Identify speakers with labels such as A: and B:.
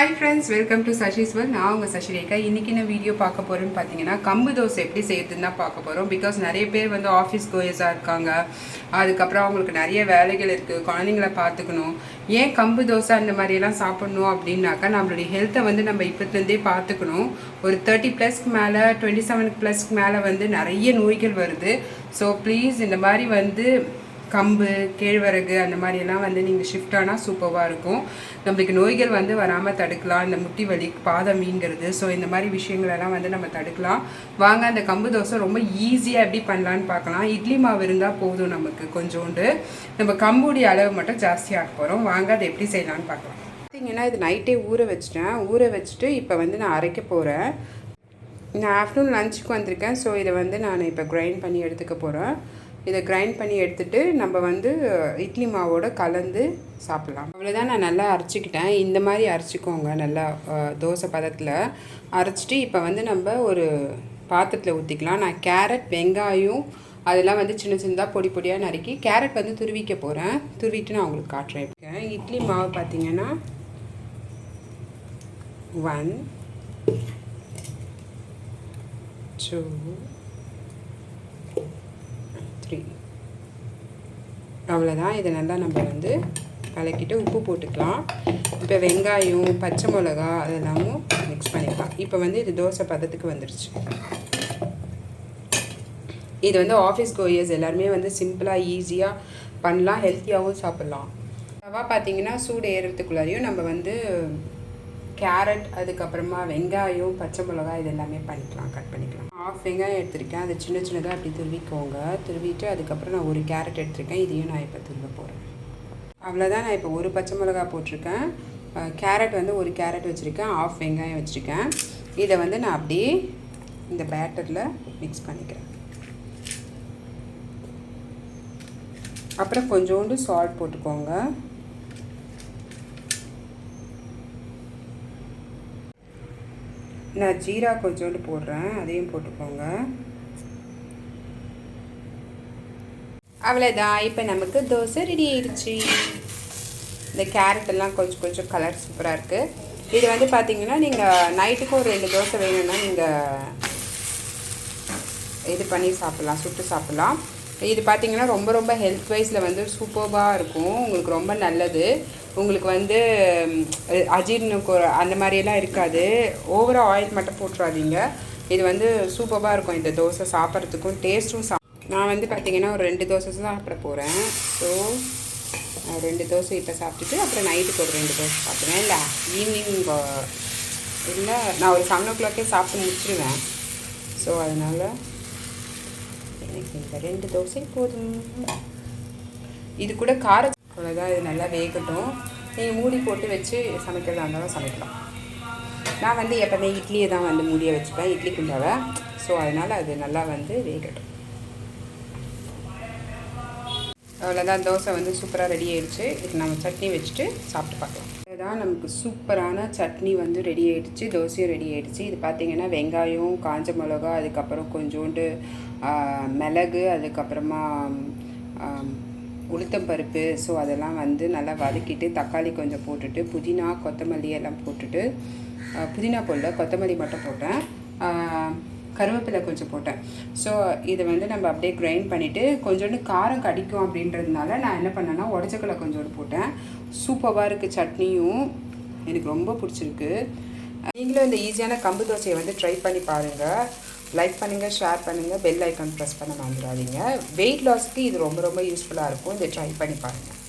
A: Hi friends, welcome to SASIS world. நான் உங்க சசிரேகா. இன்னைக்கு நான் வீடியோ பார்க்க போறேன்னு பாத்தீங்கன்னா கம்பு தோசை எப்படி செய்யறதுன்னு தான் பார்க்க போறோம். பிகாஸ் நிறைய பேர் வந்து ஆபீஸ் கோயர்ஸா இருக்காங்க. அதுக்கு அப்புறம் அவங்களுக்கு நிறைய வேலைகள் இருக்கு. குழந்தைகளை பார்த்துக்கணும். ஏன் கம்பு தோசை அந்த மாதிரி எல்லாம் சாப்பிடணும் அப்படின்னாக்கா நம்மளுடைய ஹெல்த்தை வந்து நம்ம இப்போத்துலேருந்தே பார்த்துக்கணும். ஒரு 30+ மேலே 27+ மேலே வந்து நிறைய நோய்கள் வருது. ஸோ ப்ளீஸ் இந்த மாதிரி வந்து கம்பு கேழ்வரகு அந்த மாதிரியெல்லாம் வந்து நீங்கள் ஷிஃப்ட் ஆனால் சூப்பராக இருக்கும். நம்மளுக்கு நோய்கள் வந்து வராமல் தடுக்கலாம். இந்த முட்டி வலி பாதம் மீங்கிறது ஸோ இந்த மாதிரி விஷயங்களெல்லாம் வந்து நம்ம தடுக்கலாம். வாங்க அந்த கம்பு தோசை ரொம்ப ஈஸியாக எப்படி பண்ணலான்னு பார்க்கலாம். இட்லி மாவு இருந்தால் போதும், நமக்கு கொஞ்சோண்டு நம்ம கம்புடைய அளவு மட்டும் ஜாஸ்தியாக போகிறோம். வாங்க அதை எப்படி செய்யலான்னு பார்க்கலாம். பார்த்தீங்கன்னா இது நைட்டே ஊற வச்சுட்டு இப்போ வந்து நான் அரைக்க போகிறேன். நான் ஆஃப்டர்நூன் லஞ்சுக்கு வந்திருக்கேன். ஸோ இதை வந்து நான் இப்போ கிரைண்ட் பண்ணி எடுத்துக்க போகிறேன். இதை கிரைண்ட் பண்ணி எடுத்துகிட்டு நம்ம வந்து இட்லி மாவோடு கலந்து சாப்பிட்லாம். அவ்வளோதான், நான் நல்லா அரைச்சிக்கிட்டேன். இந்த மாதிரி அரைச்சிக்கோங்க, நல்லா தோசை பதத்தில் அரைச்சிட்டு இப்போ வந்து நம்ம ஒரு பாத்திரத்தில் ஊற்றிக்கலாம். நான் கேரட் வெங்காயம் அதெல்லாம் வந்து சின்ன சின்னதாக பொடி பொடியாக நறுக்கி கேரட் வந்து துருவிக்க போகிறேன். துருவிட்டு நான் உங்களுக்கு காட்டுறேன். இட்லி மாவு பார்த்தீங்கன்னா 1 2 3 அவ்வளோதான். இதை நல்லா நம்ம வந்து கலக்கிட்டு உப்பு போட்டுக்கலாம். இப்போ வெங்காயம் பச்சை மிளகா அதெல்லாமும் மிக்ஸ் பண்ணிக்கலாம். இப்போ வந்து இது தோசை பதத்துக்கு வந்துடுச்சு. இது வந்து ஆஃபீஸ் கோயர்ஸ் எல்லாருமே வந்து சிம்பிளாக ஈஸியாக பண்ணலாம், ஹெல்த்தியாகவும் சாப்பிட்லாம். தவா பார்த்தீங்கன்னா சூடு ஏறுறதுக்குள்ளாரையும் நம்ம வந்து கேரட் அதுக்கப்புறமா வெங்காயம் பச்சை மிளகா இது எல்லாமே பண்ணிக்கலாம், கட் பண்ணிக்கலாம். 1/2 வெங்காயம் எடுத்திருக்கேன், அதை சின்ன சின்னதாக அப்படி துருவிக்கோங்க. துருவிட்டு அதுக்கப்புறம் நான் ஒரு கேரட் எடுத்திருக்கேன், இதையும் நான் இப்போ துருவ போகிறேன். அவ்வளோதான். நான் இப்போ ஒரு பச்சை மிளகா போட்டிருக்கேன், கேரட் வந்து ஒரு கேரட் வச்சுருக்கேன், 1/2 வெங்காயம் வச்சுருக்கேன். இதை வந்து நான் அப்படியே இந்த பேட்டரில் மிக்ஸ் பண்ணிக்கிறேன். அப்புறம் கொஞ்சோண்டு சால்ட் போட்டுக்கோங்க. நான் ஜீரா கொஞ்சோண்டு போடுறேன், அதையும் போட்டுக்கோங்க. அவ்வளோதான், இப்போ நமக்கு தோசை ரெடி ஆயிடுச்சு. இந்த கேரட் எல்லாம் கொஞ்சம் கொஞ்சம் கலர் சூப்பராக இருக்குது. இது வந்து பார்த்தீங்கன்னா நீங்கள் நைட்டுக்கு ஒரு 2 தோசை வேணும்னா நீங்கள் இது பண்ணி சாப்பிட்லாம், சுட்டு சாப்பிட்லாம். இது பார்த்தீங்கன்னா ரொம்ப ரொம்ப ஹெல்த் வைஸில் வந்து சூப்பராக இருக்கும், உங்களுக்கு ரொம்ப நல்லது. உங்களுக்கு வந்து அஜீர்ணுக்கு அந்த மாதிரியெல்லாம் இருக்காது. ஓவராக ஆயில் மட்டும் போட்டுறாதீங்க. இது வந்து சூப்பராக இருக்கும். இந்த தோசை சாப்பிட்றதுக்கும் டேஸ்ட்டும் நான் வந்து பார்த்திங்கன்னா ஒரு 2 தோசை சாப்பிட போகிறேன். ஸோ 2 தோசை இப்போ சாப்பிட்டுட்டு அப்புறம் நைட்டுக்கு ஒரு 2 தோசை சாப்பிடுவேன். இல்லை ஈவினிங் இல்லை, நான் ஒரு 7 o'clock சாப்பிட்டு முடிச்சிடுவேன். ஸோ அதனால் எனக்கு இந்த 2 தோசை போதும். இது கூட அவ்வளோதான். இது நல்லா வேகட்டும். நீங்கள் மூடி போட்டு வச்சு சமைக்கிறதா இருந்தாலும் சமைக்கலாம். நான் வந்து எப்போவுமே இட்லியை தான் வந்து மூடியை வச்சுப்பேன், இட்லி குண்டாவை. ஸோ அதனால் அது நல்லா வந்து வேகட்டும். அவ்வளோதான், தோசை வந்து சூப்பராக ரெடி ஆகிடுச்சு. இதுக்கு நம்ம சட்னி வச்சுட்டு சாப்பிட்டு பார்க்கலாம். இதுதான் நமக்கு சூப்பரான சட்னி வந்து ரெடி ஆகிடுச்சு, தோசையும் ரெடி ஆகிடுச்சு. இது பார்த்திங்கன்னா வெங்காயம் காஞ்ச மிளகா அதுக்கப்புறம் கொஞ்சோண்டு மிளகு அதுக்கப்புறமா உளுத்தம்பருப்பு, ஸோ அதெல்லாம் வந்து நல்லா வதக்கிட்டு தக்காளி கொஞ்சம் போட்டுட்டு புதினா கொத்தமல்லி எல்லாம் போட்டுட்டு, புதினா போடல கொத்தமல்லி மட்டும் போட்டேன், கருவேப்பிலை கொஞ்சம் போட்டேன். ஸோ இதை வந்து நம்ம அப்படியே கிரைண்ட் பண்ணிவிட்டு கொஞ்சோண்டு காரம் கடிக்கும் அப்படின்றதுனால நான் என்ன பண்ணேன்னா உடச்சக்கலை கொஞ்சோண்டு போட்டேன். சூப்பராக இருக்குது, சட்னியும் எனக்கு ரொம்ப பிடிச்சிருக்கு. நீங்களும் இந்த ஈஸியான கம்பு தோசையை வந்து ட்ரை பண்ணி பாருங்கள். லைக் பண்ணுங்கள், ஷேர் பண்ணுங்கள், பெல் ஐக்கான் ப்ரெஸ் பண்ண மறந்துடாதீங்க. வெயிட் லாஸ்க்கு இது ரொம்ப ரொம்ப யூஸ்ஃபுல்லாக இருக்கும். இதை ட்ரை பண்ணி பாருங்கள்.